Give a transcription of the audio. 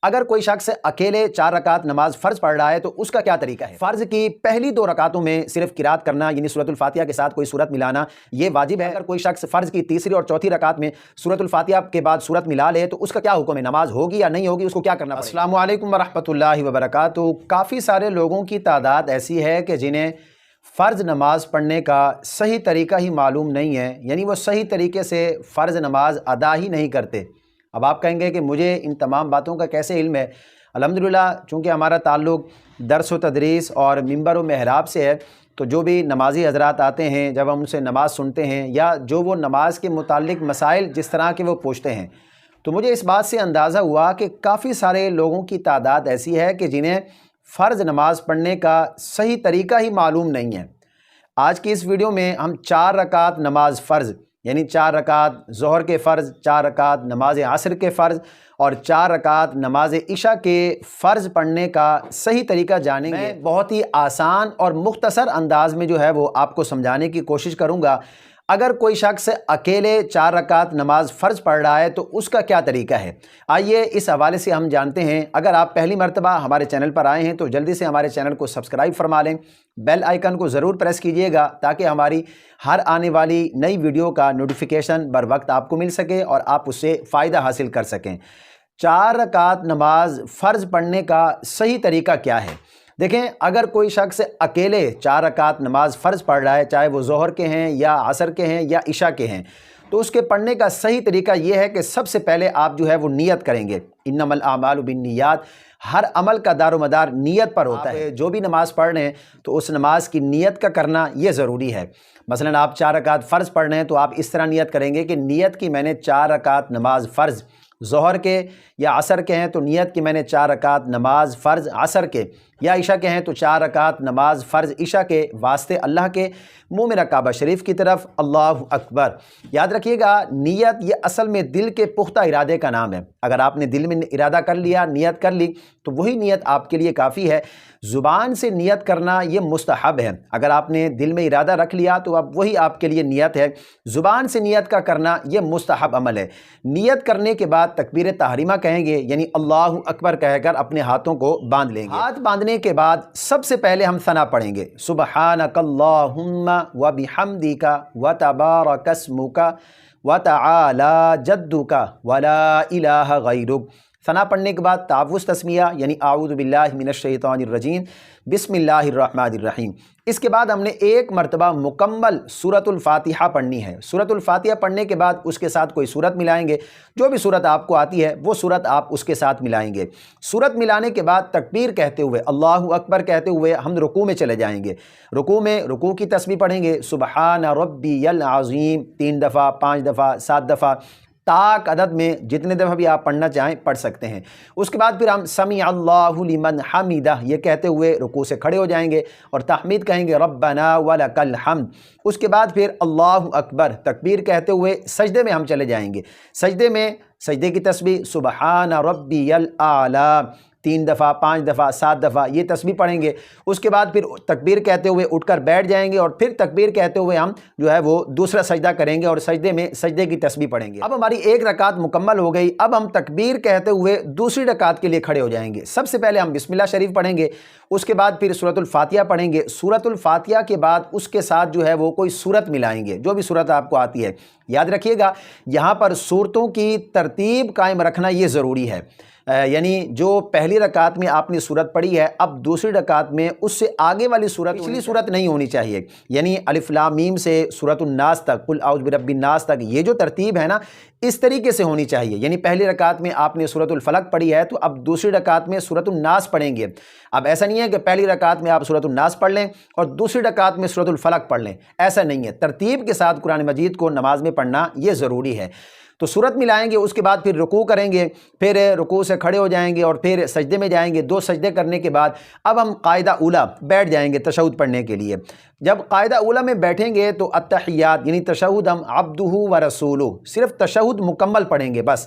اگر کوئی شخص اکیلے 4 رکعت نماز فرض پڑھ رہا ہے تو اس کا کیا طریقہ ہے؟ فرض کی پہلی 2 رکعتوں میں صرف قرات کرنا یعنی سورۃ الفاتحہ کے ساتھ کوئی سورت ملانا یہ واجب ہے۔ اگر کوئی شخص فرض کی تیسری اور چوتھی رکعت میں سورۃ الفاتحہ کے بعد سورت ملا لے تو اس کا کیا حکم ہے؟ نماز ہوگی یا نہیں ہوگی؟ اس کو کیا کرنا پڑے گا؟ السلام علیکم ورحمۃ اللہ وبرکاتہ۔ کافی سارے لوگوں کی تعداد ایسی ہے کہ جنہیں فرض نماز پڑھنے کا صحیح طریقہ ہی معلوم نہیں ہے، یعنی وہ صحیح طریقے سے فرض نماز ادا ہی نہیں کرتے۔ اب آپ کہیں گے کہ مجھے ان تمام باتوں کا کیسے علم ہے؟ الحمدللہ چونکہ ہمارا تعلق درس و تدریس اور منبر و محراب سے ہے، تو جو بھی نمازی حضرات آتے ہیں جب ہم ان سے نماز سنتے ہیں یا جو وہ نماز کے متعلق مسائل جس طرح کے وہ پوچھتے ہیں، تو مجھے اس بات سے اندازہ ہوا کہ کافی سارے لوگوں کی تعداد ایسی ہے کہ جنہیں فرض نماز پڑھنے کا صحیح طریقہ ہی معلوم نہیں ہے۔ آج کی اس ویڈیو میں ہم 4 رکعت نماز فرض یعنی 4 رکعت ظہر کے فرض، 4 رکعت نماز عصر کے فرض اور 4 رکعت نماز عشاء کے فرض پڑھنے کا صحیح طریقہ جانیں گے۔ میں بہت ہی آسان اور مختصر انداز میں جو ہے وہ آپ کو سمجھانے کی کوشش کروں گا۔ اگر کوئی شخص اکیلے 4 رکعت نماز فرض پڑھ رہا ہے تو اس کا کیا طریقہ ہے؟ آئیے اس حوالے سے ہم جانتے ہیں۔ اگر آپ پہلی مرتبہ ہمارے چینل پر آئے ہیں تو جلدی سے ہمارے چینل کو سبسکرائب فرما لیں، بیل آئیکن کو ضرور پریس کیجئے گا تاکہ ہماری ہر آنے والی نئی ویڈیو کا نوٹیفیکیشن بر وقت آپ کو مل سکے اور آپ اس سے فائدہ حاصل کر سکیں۔ 4 رکعت نماز فرض پڑھنے کا صحیح طریقہ کیا ہے؟ دیکھیں، اگر کوئی شخص اکیلے 4 رکعت نماز فرض پڑھ رہا ہے، چاہے وہ ظہر کے ہیں یا عصر کے ہیں یا عشاء کے ہیں، تو اس کے پڑھنے کا صحیح طریقہ یہ ہے کہ سب سے پہلے آپ جو ہے وہ نیت کریں گے۔ انما الاعمال بالنیات، ہر عمل کا دار و مدار نیت پر ہوتا ہے۔ جو بھی نماز پڑھ رہے ہیں تو اس نماز کی نیت کا کرنا یہ ضروری ہے۔ مثلا آپ 4 رکعت فرض پڑھ رہے ہیں تو آپ اس طرح نیت کریں گے کہ نیت کی میں نے 4 رکعت نماز فرض ظہر کے یا عصر کے ہیں تو نیت کی میں نے 4 رکعت نماز فرض عصر کے، یا عشاء کے ہیں تو 4 رکعت نماز فرض عشاء کے واسطے اللہ کے، منہ میرا کعبہ شریف کی طرف، اللہ اکبر۔ یاد رکھیے گا، نیت یہ اصل میں دل کے پختہ ارادے کا نام ہے۔ اگر آپ نے دل میں ارادہ کر لیا، نیت کر لی، تو وہی نیت آپ کے لیے کافی ہے۔ زبان سے نیت کرنا یہ مستحب ہے۔ اگر آپ نے دل میں ارادہ رکھ لیا تو اب وہی آپ کے لیے نیت ہے۔ زبان سے نیت کا کرنا یہ مستحب عمل ہے۔ نیت کرنے کے بعد تکبیر تحریمہ کہیں گے، یعنی اللہ اکبر کہہ کر اپنے ہاتھوں کو باندھ لیں گے۔ ہاتھ باندھنے کے بعد سب سے پہلے ہم ثنا پڑھیں گے، سبحانک اللہم وبحمدک وتبارک اسمک وتعالی جدک ولا الہ غیرک۔ ثنا پڑھنے کے بعد تعوذ تسمیہ یعنی اعوذ باللہ من الشیطان الرجیم بسم اللہ الرحمن الرحیم۔ اس کے بعد ہم نے ایک مرتبہ مکمل سورۃ الفاتحہ پڑھنی ہے۔ سورۃ الفاتحہ پڑھنے کے بعد اس کے ساتھ کوئی سورت ملائیں گے، جو بھی سورت آپ کو آتی ہے وہ سورت آپ اس کے ساتھ ملائیں گے۔ سورت ملانے کے بعد تکبیر کہتے ہوئے، اللہ اکبر کہتے ہوئے ہم رکوع میں چلے جائیں گے۔ رکوع میں رکوع کی تسبیح پڑھیں گے، سبحان ربی العظیم 3 دفعہ، 5 دفعہ، 7 دفعہ، تاک عدد میں جتنے دفعہ بھی آپ پڑھنا چاہیں پڑھ سکتے ہیں۔ اس کے بعد پھر ہم سمیع اللہ لمن حمیدہ یہ کہتے ہوئے رکوع سے کھڑے ہو جائیں گے اور تحمید کہیں گے، ربنا ولک الحمد۔ اس کے بعد پھر اللہ اکبر تکبیر کہتے ہوئے سجدے میں ہم چلے جائیں گے۔ سجدے کی تسبیح سبحان ربی الاعلی 3 دفعہ، 5 دفعہ، 7 دفعہ یہ تسبیح پڑھیں گے۔ اس کے بعد پھر تکبیر کہتے ہوئے اٹھ کر بیٹھ جائیں گے اور پھر تکبیر کہتے ہوئے ہم جو ہے وہ دوسرا سجدہ کریں گے اور سجدے میں سجدے کی تسبیح پڑھیں گے۔ اب ہماری 1 رکعت مکمل ہو گئی۔ اب ہم تکبیر کہتے ہوئے دوسری رکعت کے لیے کھڑے ہو جائیں گے۔ سب سے پہلے ہم بسم اللہ شریف پڑھیں گے، اس کے بعد پھر سورۃ الفاتحہ پڑھیں گے۔ سورۃ الفاتحہ کے بعد اس کے ساتھ جو ہے وہ کوئی سورت ملائیں گے، جو بھی سورت آپ کو آتی ہے۔ یاد رکھیے گا، یہاں پر سورتوں کی ترتیب قائم رکھنا یہ ضروری ہے۔ یعنی جو پہلی رکعت میں آپ نے سورت پڑھی ہے، اب دوسری رکعت میں اس سے آگے والی سورت پچھلی سورت نہیں ہونی چاہیے۔ یعنی الف لام میم سے سورۃ الناس تک، قل اعوذ برب الناس تک، یہ جو ترتیب ہے نا اس طریقے سے ہونی چاہیے۔ یعنی پہلی رکعت میں آپ نے سورۃ الفلق پڑھی ہے تو اب دوسری رکعت میں سورۃ الناس پڑھیں گے۔ اب ایسا نہیں ہے کہ پہلی رکعت میں آپ سورۃ الناس پڑھ لیں اور دوسری رکعت میں سورۃ الفلق پڑھ لیں، ایسا نہیں ہے۔ ترتیب کے ساتھ قرآن مجید کو نماز میں پڑھنا یہ ضروری ہے۔ تو سورت ملائیں گے، اس کے بعد پھر رکوع کریں گے، پھر رکوع سے کھڑے ہو جائیں گے اور پھر سجدے میں جائیں گے۔ 2 سجدے کرنے کے بعد اب ہم قاعدہ اولیٰ بیٹھ جائیں گے تشہد پڑھنے کے لیے۔ جب قاعدہ اولیٰ میں بیٹھیں گے تو التحیات یعنی تشہد ہم عبدہ و رسولہ صرف تشہد مکمل پڑھیں گے بس۔